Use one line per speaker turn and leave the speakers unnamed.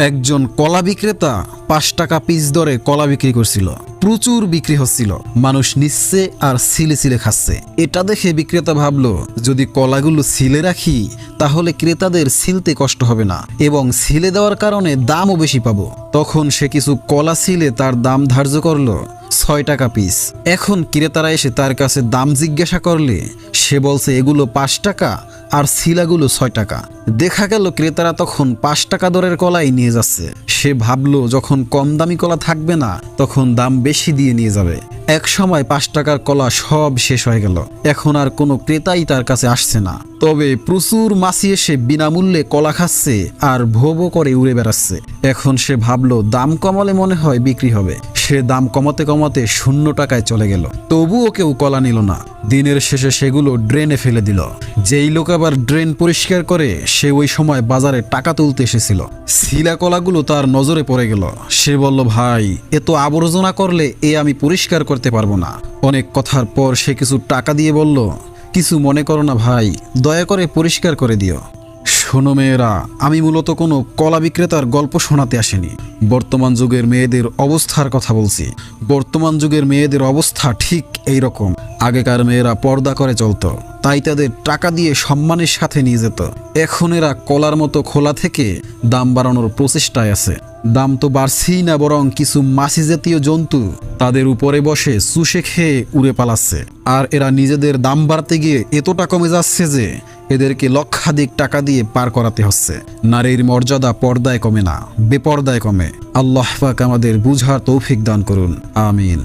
একজন কলা বিক্রেতা ৫ টাকা পিস দরে কলা বিক্রি করছিল। প্রচুর বিক্রি হচ্ছিল, মানুষ নিচ্ছে আর ছিলে ছিলে খাচ্ছে। এটা দেখে বিক্রেতা ভাবলো, যদি কলাগুলো ছিলে রাখি তাহলে ক্রেতাদের ছিলতে কষ্ট হবে না এবং ছিলে দেওয়ার কারণে দামও বেশি পাবো। তখন সে কিছু কলা ছিলে তার দাম ধার্য করলো ৬ টাকা পিস। এখন ক্রেতারা এসে তার কাছে দাম জিজ্ঞাসা করলে সে বলছে এগুলো ৫ টাকা আর শিলাগুলো ৬ টাকা। দেখা গেল ক্রেতারা তখন ৫ টাকা দরের কলাই নিয়ে যাচ্ছে। সে ভাবলো যখন কম দামি কলা থাকবে না তখন দাম বেশি দিয়ে নিয়ে যাবে। এক সময় ৫ টাকার কলা সব শেষ হয়ে গেল। এখন আর কোনো ক্রেতাই তার কাছে আসছে না। তবে প্রচুর মাছি এসে বিনামূল্যে কলা খাচ্ছে আর ভো ভো করে উড়ে বেড়াচ্ছে। এখন সে ভাবলো দাম কমালে মনে হয় বিক্রি হবে। সে দাম কমাতে কমাতে ০ টাকায় চলে গেল। তবুও কেউ কলা নিল না। দিনের শেষে সেগুলো ড্রেনে ফেলে দিল। যেই লোক আবার ড্রেন পরিষ্কার করে সে ওই সময় বাজারে টাকা তুলতে এসেছিল। শিলা কলাগুলো তার নজরে পড়ে গেল। সে বলল, ভাই এত আবর্জনা করলে আমি পরিষ্কার করতে পারবো না। অনেক কথার পর সে কিছু টাকা দিয়ে বলল, কিছু মনে করো না ভাই, দয়া করে পরিষ্কার করে দিও। শোনো মেয়েরা, আমি মূলত কোনো কলা বিক্রেতার গল্প শোনাতে আসিনি। বর্তমান যুগের মেয়েদের অবস্থার কথা বলছি। বর্তমান যুগের মেয়েদের অবস্থা ঠিক এই রকম। আগেকার মেয়েরা পর্দা করে চলতো, তাই তাদের টাকা দিয়ে সম্মানের সাথে নিয়ে যেত। এখন এরা কলার মতো খোলা থেকে দাম বাড়ানোর প্রচেষ্টায় আছে। দাম তো বাড়ছেই না, বরং কিছু মাছি জাতীয় জন্তু তাদের উপরে বসে চুষে খেয়ে উড়ে পালাচ্ছে। আর এরা নিজেদের দাম বাড়তে গিয়ে এতটা কমে যাচ্ছে যে এদেরকে লক্ষাধিক টাকা দিয়ে পার করাতে হচ্ছে। নারীর মর্যাদা পর্দায় কমে না, বেপর্দায় কমে। আল্লাহ পাক আমাদের বুঝার তৌফিক দান করুন, আমিন।